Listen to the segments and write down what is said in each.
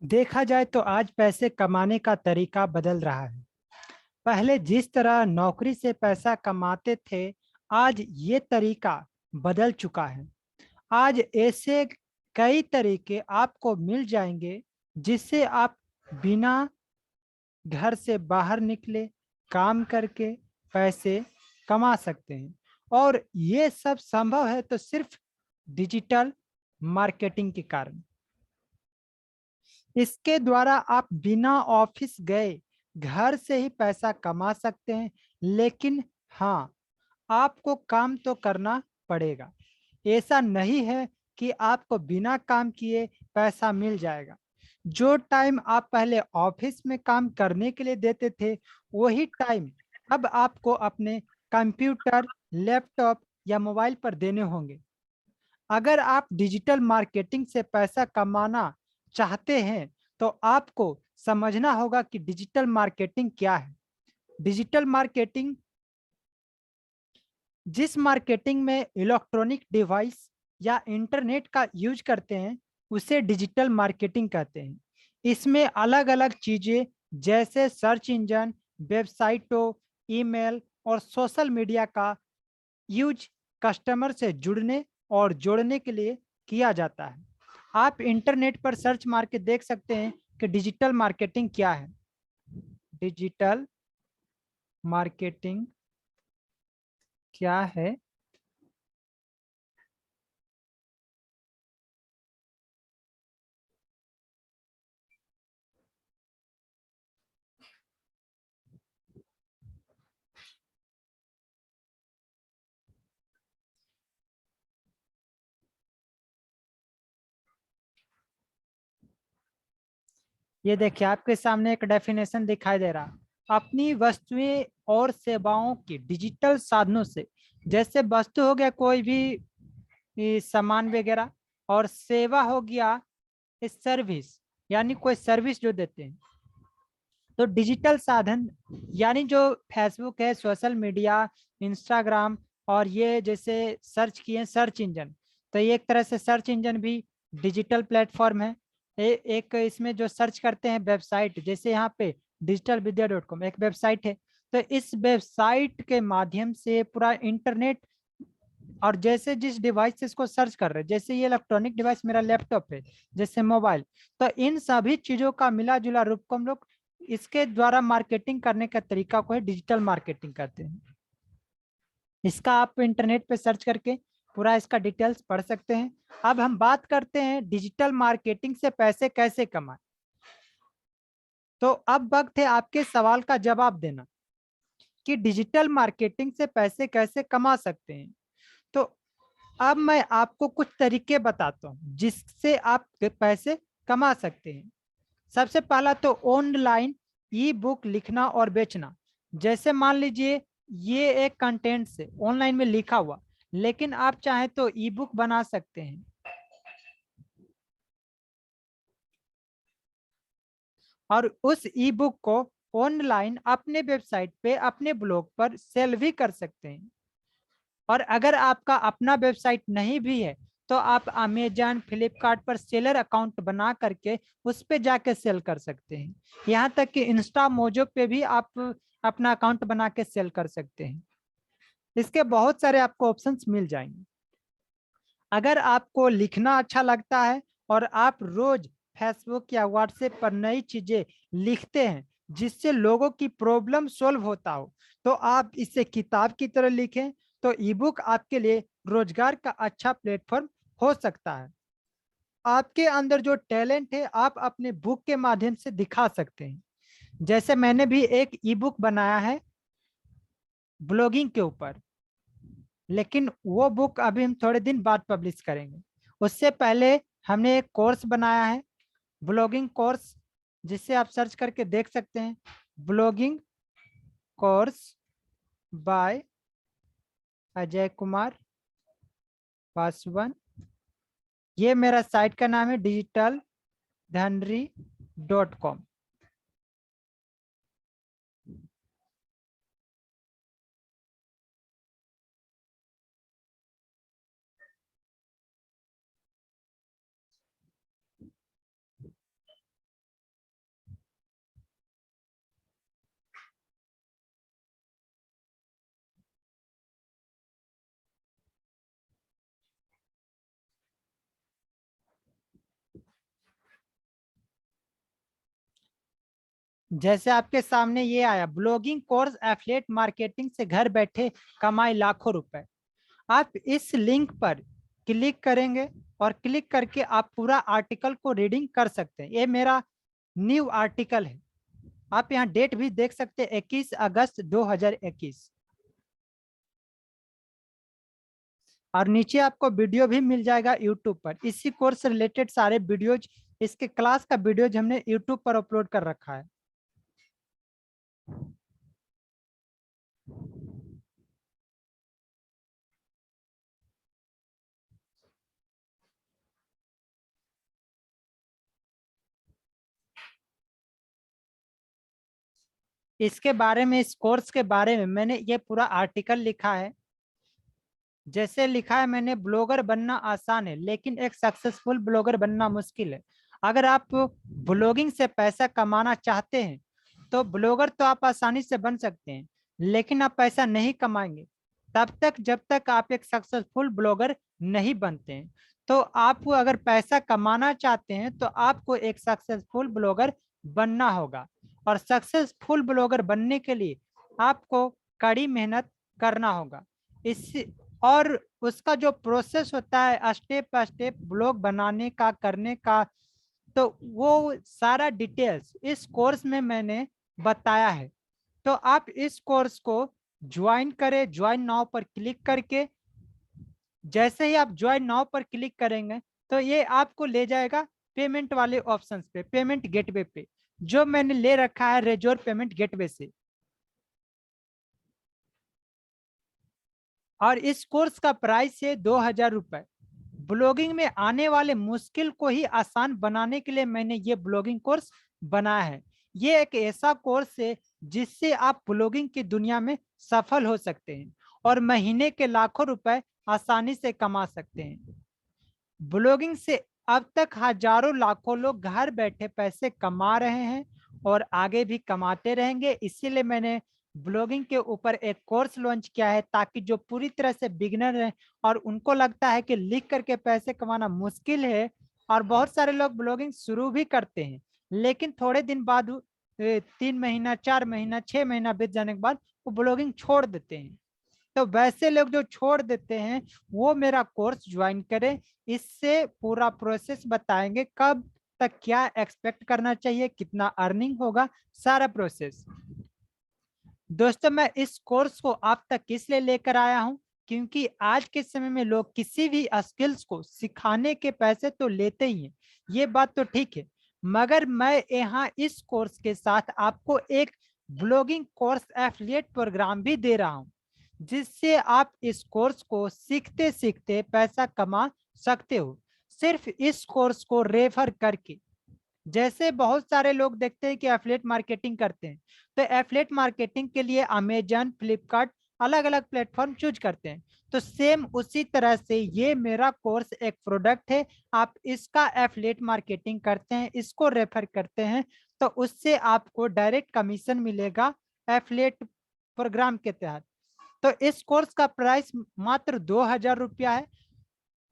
देखा जाए तो आज पैसे कमाने का तरीका बदल रहा है। पहले जिस तरह नौकरी से पैसा कमाते थे, आज ये तरीका बदल चुका है। आज ऐसे कई तरीके आपको मिल जाएंगे जिससे आप बिना घर से बाहर निकले काम करके पैसे कमा सकते हैं। और ये सब संभव है तो सिर्फ डिजिटल मार्केटिंग के कारण। इसके द्वारा आप बिना ऑफिस गए घर से ही पैसा कमा सकते हैं। लेकिन हाँ, आपको काम तो करना पड़ेगा। ऐसा नहीं है कि आपको बिना काम किए पैसा मिल जाएगा। जो टाइम आप पहले ऑफिस में काम करने के लिए देते थे, वही टाइम अब आपको अपने कंप्यूटर, लैपटॉप या मोबाइल पर देने होंगे। अगर आप डिजिटल मार्केटिंग से पैसा कमाना चाहते हैं तो आपको समझना होगा कि डिजिटल मार्केटिंग क्या है। डिजिटल मार्केटिंग जिस मार्केटिंग में इलेक्ट्रॉनिक डिवाइस या इंटरनेट का यूज करते हैं, उसे डिजिटल मार्केटिंग कहते हैं। इसमें अलग अलग चीजें जैसे सर्च इंजन, वेबसाइटों, ईमेल और सोशल मीडिया का यूज कस्टमर से जुड़ने और जोड़ने के लिए किया जाता है। आप इंटरनेट पर सर्च मार के देख सकते हैं कि डिजिटल मार्केटिंग क्या है। डिजिटल मार्केटिंग क्या है? ये देखिए, आपके सामने एक डेफिनेशन दिखाई दे रहा। अपनी वस्तुएं और सेवाओं की डिजिटल साधनों से, जैसे वस्तु हो गया कोई भी सामान वगैरह, और सेवा हो गया सर्विस, यानी कोई सर्विस जो देते हैं। तो डिजिटल साधन यानी जो फेसबुक है, सोशल मीडिया, इंस्टाग्राम, और ये जैसे सर्च किए सर्च इंजन, तो ये एक तरह से सर्च इंजन भी डिजिटल प्लेटफॉर्म है। एक इसमें जो सर्च करते हैं वेबसाइट, जैसे यहाँ पे digitalvidya.com एक वेबसाइट है। तो इस वेबसाइट के माध्यम से पूरा इंटरनेट, और जैसे जिस डिवाइस से इसको सर्च कर रहे हैं, जैसे ये इलेक्ट्रॉनिक डिवाइस मेरा लैपटॉप है, जैसे मोबाइल, तो इन सभी चीजों का मिला जुला रूप को हम लोग इसके द्वारा मार्केटिंग करने का तरीका को है डिजिटल मार्केटिंग कहते हैं। इसका आप इंटरनेट पे सर्च करके पूरा इसका डिटेल्स पढ़ सकते हैं। अब हम बात करते हैं डिजिटल मार्केटिंग से पैसे कैसे कमाएं। तो अब वक्त है आपके सवाल का जवाब देना कि डिजिटल मार्केटिंग से पैसे कैसे कमा सकते हैं। तो अब मैं आपको कुछ तरीके बताता हूं जिससे आप पैसे कमा सकते हैं। सबसे पहला तो ऑनलाइन ई बुक लिखना और बेचना। जैसे मान लीजिए ये एक कंटेंट से ऑनलाइन में लिखा हुआ, लेकिन आप चाहें तो ई बुक बना सकते हैं और उस ई बुक को ऑनलाइन अपने वेबसाइट पे, अपने ब्लॉग पर सेल भी कर सकते हैं। और अगर आपका अपना वेबसाइट नहीं भी है तो आप अमेजन, फ्लिपकार्ट पर सेलर अकाउंट बना करके उस पे जाके सेल कर सकते हैं। यहाँ तक कि इंस्टा मोजो पे भी आप अपना अकाउंट बना के सेल कर सकते हैं। इसके बहुत सारे आपको ऑप्शंस मिल जाएंगे। अगर आपको लिखना अच्छा लगता है और आप रोज फेसबुक या व्हाट्सएप पर नई चीजें लिखते हैं जिससे लोगों की प्रॉब्लम सॉल्व होता हो, तो आप इसे किताब की तरह लिखें। तो ईबुक आपके लिए रोजगार का अच्छा प्लेटफॉर्म हो सकता है। आपके अंदर जो टैलेंट है आप अपने बुक के माध्यम से दिखा सकते हैं। जैसे मैंने भी एक ई बुक बनाया है ब्लॉगिंग के ऊपर, लेकिन वो बुक अभी हम थोड़े दिन बाद पब्लिश करेंगे। उससे पहले हमने एक कोर्स बनाया है, ब्लॉगिंग कोर्स, जिससे आप सर्च करके देख सकते हैं। Blogging course by Ajay Kumar Paswan. ये मेरा साइट का नाम है digitaldhanri.com। जैसे आपके सामने ये आया, ब्लॉगिंग कोर्स एफिलिएट मार्केटिंग से घर बैठे कमाए लाखों रुपए। आप इस लिंक पर क्लिक करेंगे और क्लिक करके आप पूरा आर्टिकल को रीडिंग कर सकते हैं। ये मेरा न्यू आर्टिकल है। आप यहाँ डेट भी देख सकते हैं, 21 अगस्त 2021। और नीचे आपको वीडियो भी मिल जाएगा यूट्यूब पर। इसी कोर्स से रिलेटेड सारे वीडियोज, इसके क्लास का वीडियोज हमने यूट्यूब पर अपलोड कर रखा है। इसके बारे में, इस कोर्स के बारे में मैंने ये पूरा आर्टिकल लिखा है। जैसे लिखा है मैंने, ब्लॉगर बनना आसान है लेकिन एक सक्सेसफुल ब्लॉगर बनना मुश्किल है। अगर आप ब्लॉगिंग से पैसा कमाना चाहते हैं तो ब्लॉगर तो आप आसानी से बन सकते हैं, लेकिन आप पैसा नहीं कमाएंगे तब तक जब तक आप एक सक्सेसफुल ब्लॉगर नहीं बनते हैं। तो आप अगर पैसा कमाना चाहते हैं तो आपको एक सक्सेसफुल ब्लॉगर बनना होगा। और सक्सेसफुल ब्लॉगर बनने के लिए आपको कड़ी मेहनत करना होगा। इस और उसका जो प्रोसेस होता है स्टेप बाय स्टेप ब्लॉग बनाने का, करने का, तो वो सारा डिटेल्स इस कोर्स में मैंने बताया है। तो आप इस कोर्स को ज्वाइन करें। ज्वाइन नाउ पर क्लिक करके, जैसे ही आप ज्वाइन नाउ पर क्लिक करेंगे तो ये आपको ले जाएगा पेमेंट वाले ऑप्शंस पे, पेमेंट गेटवे पे, जो मैंने ले रखा है रेजोर पेमेंट गेटवे से। और इस कोर्स का प्राइस है 2000 रुपए। ब्लॉगिंग में आने वाले मुश्किल को ही आसान बनाने के लिए मैंने ये ब्लॉगिंग कोर्स बनाया है। ये एक ऐसा कोर्स है जिससे आप ब्लॉगिंग की दुनिया में सफल हो सकते हैं और महीने के लाखों रुपए आसानी से कमा सकते हैं। ब्लॉगिंग से अब तक हजारों लाखों लोग घर बैठे पैसे कमा रहे हैं और आगे भी कमाते रहेंगे। इसीलिए मैंने ब्लॉगिंग के ऊपर एक कोर्स लॉन्च किया है, ताकि जो पूरी तरह से बिगिनर हैं और उनको लगता है कि लिख करके पैसे कमाना मुश्किल है, और बहुत सारे लोग ब्लॉगिंग शुरू भी करते हैं लेकिन थोड़े दिन बाद 3 महीना, 4 महीना, 6 महीना बीत जाने के बाद वो ब्लॉगिंग छोड़ देते हैं। तो वैसे लोग जो छोड़ देते हैं वो मेरा कोर्स ज्वाइन करें। इससे पूरा प्रोसेस बताएंगे, कब तक क्या एक्सपेक्ट करना चाहिए, कितना अर्निंग होगा, सारा प्रोसेस। दोस्तों, मैं इस कोर्स को आप तक इसलिए लेकर आया हूं क्योंकि आज के समय में लोग किसी भी स्किल्स को सिखाने के पैसे तो लेते ही हैं, ये बात तो ठीक है, मगर मैं यहाँ इस कोर्स के साथ आपको एक ब्लॉगिंग कोर्स एफिलिएट प्रोग्राम भी दे रहा हूं, जिससे आप इस कोर्स को सीखते सीखते पैसा कमा सकते हो, सिर्फ इस कोर्स को रेफर करके। जैसे बहुत सारे लोग देखते हैं कि एफिलिएट मार्केटिंग करते हैं, तो एफिलिएट मार्केटिंग के लिए अमेजन, फ्लिपकार्ट, अलग अलग प्लेटफॉर्म चूज करते हैं। तो सेम उसी तरह से ये मेरा कोर्स एक प्रोडक्ट है। आप इसका एफिलिएट मार्केटिंग करते हैं, इसको रेफर करते हैं, तो उससे आपको डायरेक्ट कमीशन मिलेगा एफिलिएट प्रोग्राम के तहत। तो इस कोर्स का प्राइस मात्र 2000 रुपया है।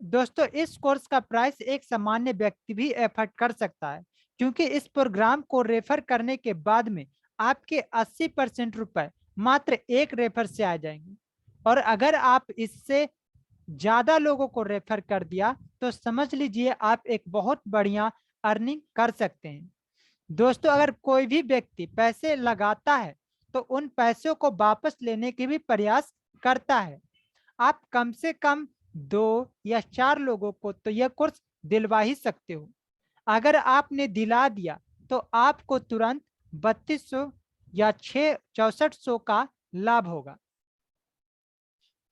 दोस्तों, इस कोर्स का प्राइस एक सामान्य व्यक्ति भी एफर्ट कर सकता है, क्योंकि इस प्रोग्राम को रेफर करने के बाद में आपके 80% रुपए मात्र एक रेफर से आ जाएंगे। और अगर आप इससे ज्यादा लोगों को रेफर कर दिया तो समझ लीजिए आप एक बहुत बढ़िया अर्निंग कर सकते हैं। दोस्तों, अगर कोई भी व्यक्ति पैसे लगाता है तो उन पैसों को वापस लेने की भी प्रयास करता है। आप कम से कम 2 या 4 लोगों को तो यह कोर्स दिलवा ही सकते हो। अगर आपने दिला दिया तो आपको तुरंत 3200 या 6400 का लाभ होगा।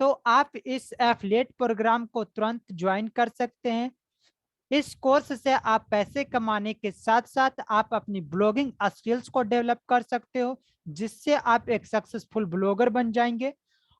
तो आप इस एफिलिएट प्रोग्राम को तुरंत ज्वाइन कर सकते हैं। इस कोर्स से आप पैसे कमाने के साथ साथ आप अपनी ब्लॉगिंग स्किल्स को डेवलप कर सकते हो, जिससे आप एक सक्सेसफुल ब्लॉगर बन जाएंगे।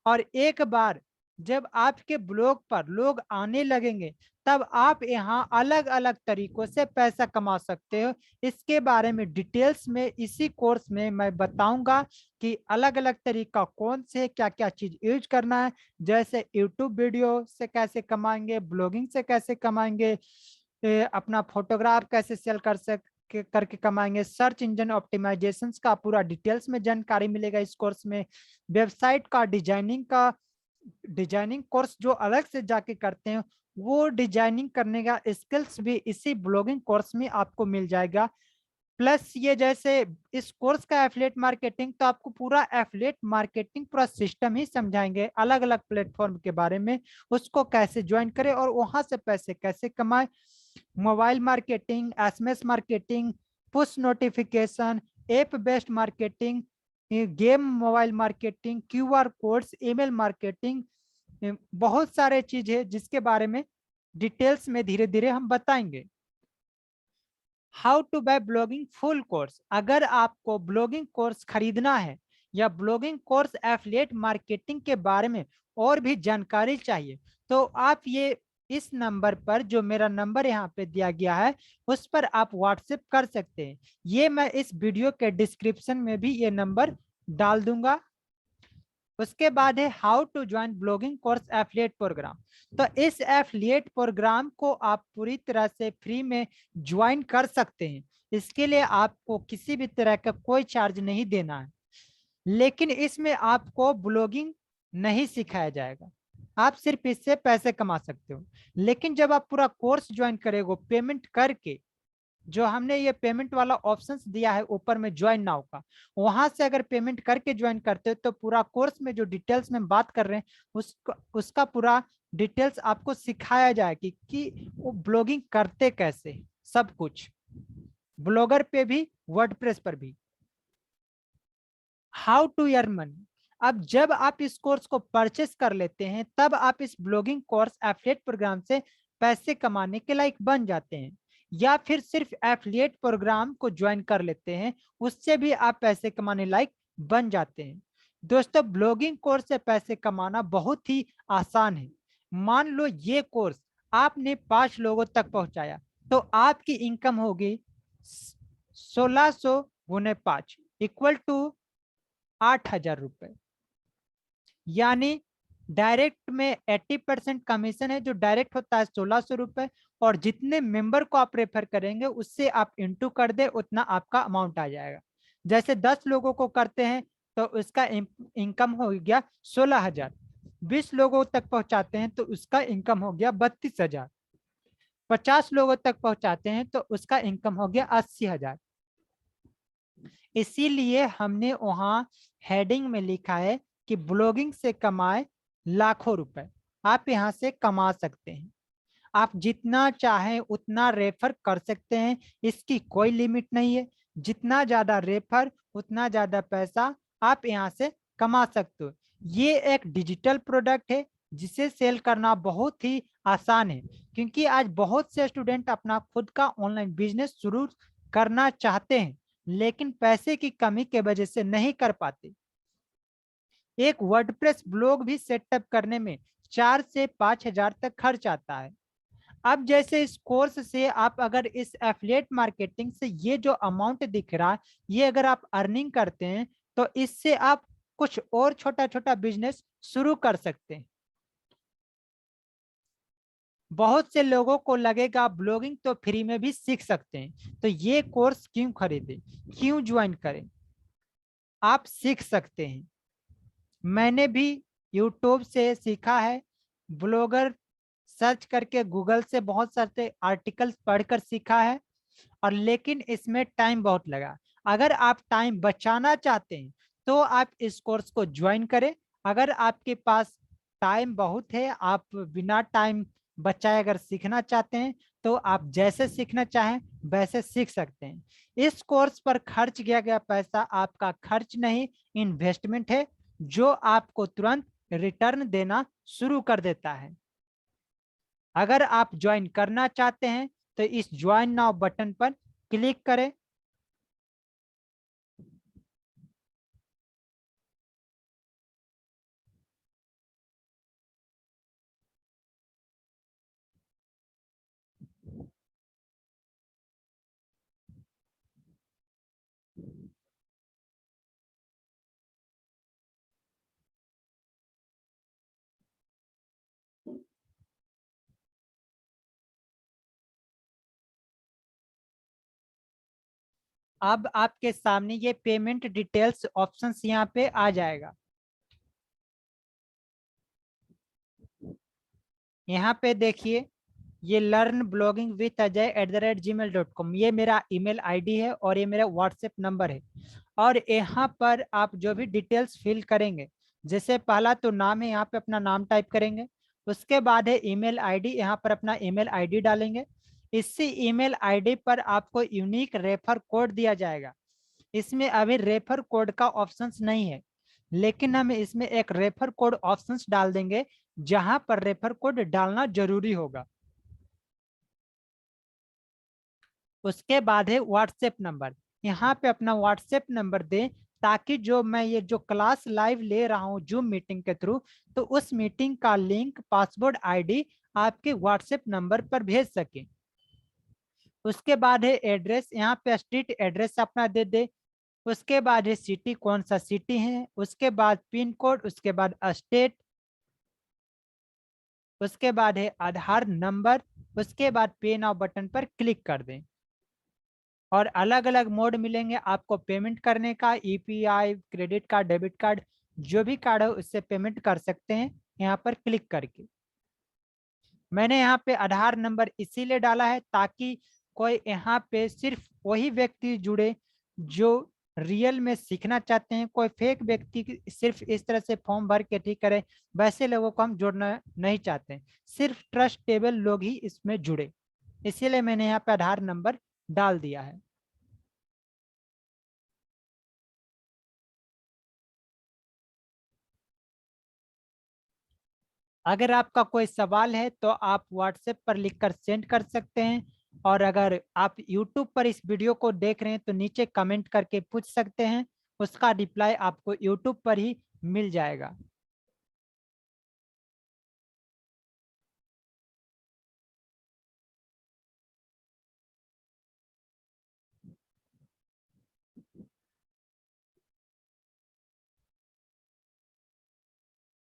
और एक बार जब आपके ब्लॉग पर लोग आने लगेंगे तब आप यहाँ अलग अलग तरीकों से पैसा कमा सकते हो। इसके बारे में डिटेल्स में इसी कोर्स में मैं बताऊंगा कि अलग अलग तरीका कौन से, क्या क्या चीज यूज करना है, जैसे यूट्यूब वीडियो से कैसे कमाएंगे, ब्लॉगिंग से कैसे कमाएंगे, अपना फोटोग्राफ कैसे सेल कर करके कमाएंगे। सर्च इंजन ऑप्टिमाइजेशन का पूरा डिटेल्स में जानकारी मिलेगा इस कोर्स में। वेबसाइट का डिजाइनिंग कोर्स जो अलग से जाके करते हैं, वो डिजाइनिंग करने का स्किल्स भी इसी ब्लॉगिंग कोर्स में आपको मिल जाएगा। प्लस ये जैसे इस कोर्स का एफिलिएट मार्केटिंग, तो आपको पूरा एफिलिएट मार्केटिंग पूरा सिस्टम ही समझाएंगे, अलग अलग प्लेटफॉर्म के बारे में, उसको कैसे ज्वाइन करें और वहां से पैसे कैसे कमाए। Mobile marketing, SMS marketing, push notification, app based marketing, game mobile marketing, QR codes, email marketing, बहुत सारे चीज है जिसके बारे में डिटेल्स में धीरे धीरे हम बताएंगे। How to buy blogging full course, अगर आपको ब्लॉगिंग कोर्स खरीदना है या ब्लॉगिंग कोर्स एफिलिएट मार्केटिंग के बारे में और भी जानकारी चाहिए, तो आप ये इस नंबर पर, जो मेरा नंबर यहाँ पे दिया गया है, उस पर आप व्हाट्सएप कर सकते हैं। ये मैं इस वीडियो के डिस्क्रिप्शन में भी ये नंबर डाल दूंगा। उसके बाद है how to join blogging course affiliate programme. तो इस एफिलिएट प्रोग्राम को आप पूरी तरह से फ्री में ज्वाइन कर सकते हैं। इसके लिए आपको किसी भी तरह का कोई चार्ज नहीं देना है, लेकिन इसमें आपको ब्लॉगिंग नहीं सिखाया जाएगा, आप सिर्फ इससे पैसे कमा सकते हो। लेकिन जब आप पूरा कोर्स ज्वाइन करेंगे पेमेंट करके, जो हमने ये पेमेंट वाला ऑप्शंस दिया है ऊपर में ज्वाइन नाउ का, वहां से अगर पेमेंट करके ज्वाइन करते हो तो पूरा कोर्स में जो डिटेल्स में बात कर रहे हैं उसका पूरा डिटेल्स आपको सिखाया जाएगी कि वो ब्लॉगिंग करते कैसे, सब कुछ ब्लॉगर पे भी वर्डप्रेस पर भी। हाउ टू अर्न मनी, अब जब आप इस कोर्स को परचेस कर लेते हैं तब आप इस ब्लॉगिंग कोर्स एफिलिएट प्रोग्राम से पैसे कमाने के लायक बन जाते हैं, या फिर सिर्फ एफिलिएट प्रोग्राम को ज्वाइन कर लेते हैं, उससे भी आप पैसे कमाने लायक बन जाते हैं। दोस्तों, ब्लॉगिंग कोर्स से पैसे कमाना बहुत ही आसान है। मान लो ये कोर्स आपने 5 लोगों तक पहुंचाया, तो आपकी इनकम होगी 1600 × 5 इक्वल टू 8,000 रुपए। यानी डायरेक्ट में 80% कमीशन है, जो डायरेक्ट होता है 1600 रुपए, और जितने मेंबर को आप रेफर करेंगे उससे आप इंटू कर दे, उतना आपका अमाउंट आ जाएगा। जैसे 10 लोगों को करते हैं तो उसका इनकम हो गया 16,000। 20 लोगों तक पहुंचाते हैं तो उसका इनकम हो गया 32,000। 50 लोगों तक पहुंचाते हैं तो उसका इनकम हो गया 80,000। इसीलिए हमने वहां हेडिंग में लिखा है कि ब्लॉगिंग से कमाए लाखों रुपए। आप यहां से कमा सकते हैं, आप जितना चाहें उतना रेफर कर सकते हैं, इसकी कोई लिमिट नहीं है। जितना ज्यादा रेफर उतना ज्यादा पैसा आप यहां से कमा सकते हो। ये एक डिजिटल प्रोडक्ट है जिसे सेल करना बहुत ही आसान है, क्योंकि आज बहुत से स्टूडेंट अपना खुद का ऑनलाइन बिजनेस शुरू करना चाहते हैं, लेकिन पैसे की कमी के वजह से नहीं कर पाते। एक वर्डप्रेस ब्लॉग भी सेटअप करने में 4 से 5 हजार तक खर्च आता है। अब जैसे इस कोर्स से आप अगर इस एफिलिएट मार्केटिंग से ये जो अमाउंट दिख रहा है, ये अगर आप अर्निंग करते हैं तो इससे आप कुछ और छोटा छोटा बिजनेस शुरू कर सकते हैं। बहुत से लोगों को लगेगा ब्लॉगिंग तो फ्री में भी सीख सकते हैं, तो ये कोर्स क्यों खरीदें, क्यों ज्वाइन करें। आप सीख सकते हैं, मैंने भी यूट्यूब से सीखा है, ब्लॉगर सर्च करके गूगल से बहुत सारे आर्टिकल्स पढ़कर सीखा है, और लेकिन इसमें टाइम बहुत लगा। अगर आप टाइम बचाना चाहते हैं तो आप इस कोर्स को ज्वाइन करें। अगर आपके पास टाइम बहुत है, आप बिना टाइम बचाए अगर सीखना चाहते हैं, तो आप जैसे सीखना चाहें वैसे सीख सकते हैं। इस कोर्स पर खर्च किया गया पैसा आपका खर्च नहीं, इन्वेस्टमेंट है, जो आपको तुरंत रिटर्न देना शुरू कर देता है। अगर आप ज्वाइन करना चाहते हैं तो इस ज्वाइन नाउ बटन पर क्लिक करें। अब आपके सामने ये पेमेंट डिटेल्स ऑप्शंस यहाँ पे आ जाएगा। यहाँ पे देखिए, ये learn blogging with Ajay @gmail.com, ये मेरा ईमेल आईडी है और ये मेरा व्हाट्सएप नंबर है। और यहाँ पर आप जो भी डिटेल्स फिल करेंगे, जैसे पहला तो नाम है, यहाँ पे अपना नाम टाइप करेंगे। उसके बाद है ईमेल आईडी, यहाँ पर अपना ईमेल आईडी डालेंगे। इसी ईमेल आईडी पर आपको यूनिक रेफर कोड दिया जाएगा। इसमें अभी रेफर कोड का ऑप्शंस नहीं है, लेकिन हम इसमें एक रेफर कोड ऑप्शंस डाल देंगे, जहां पर रेफर कोड डालना जरूरी होगा। उसके बाद है व्हाट्सएप नंबर, यहाँ पे अपना व्हाट्सएप नंबर दें, ताकि जो मैं ये जो क्लास लाइव ले रहा हूँ जूम मीटिंग के थ्रू, तो उस मीटिंग का लिंक, पासवर्ड, आईडी आपके व्हाट्सएप नंबर पर भेज सके। उसके बाद है एड्रेस, यहाँ पे स्ट्रीट एड्रेस अपना दे दे। उसके बाद है सिटी, कौन सा सिटी है। उसके बाद पिन कोड, उसके बाद स्टेट, उसके बाद है आधार नंबर। उसके बाद पे नाउ बटन पर क्लिक कर दें। और अलग अलग मोड मिलेंगे आपको पेमेंट करने का, UPI, credit card, debit card, जो भी कार्ड है उससे पेमेंट कर सकते हैं यहाँ पर क्लिक करके। मैंने यहाँ पे आधार नंबर इसीलिए डाला है ताकि कोई यहाँ पे सिर्फ वही व्यक्ति जुड़े जो रियल में सीखना चाहते हैं। कोई फेक व्यक्ति सिर्फ इस तरह से फॉर्म भर के ठीक करे, वैसे लोगों को हम जोड़ना नहीं चाहते हैं। सिर्फ ट्रस्टेबल लोग ही इसमें जुड़े, इसीलिए मैंने यहाँ पे आधार नंबर डाल दिया है। अगर आपका कोई सवाल है तो आप व्हाट्सएप पर लिखकर सेंड कर सकते हैं। और अगर आप यूट्यूब पर इस वीडियो को देख रहे हैं तो नीचे कमेंट करके पूछ सकते हैं, उसका रिप्लाई आपको यूट्यूब पर ही मिल जाएगा।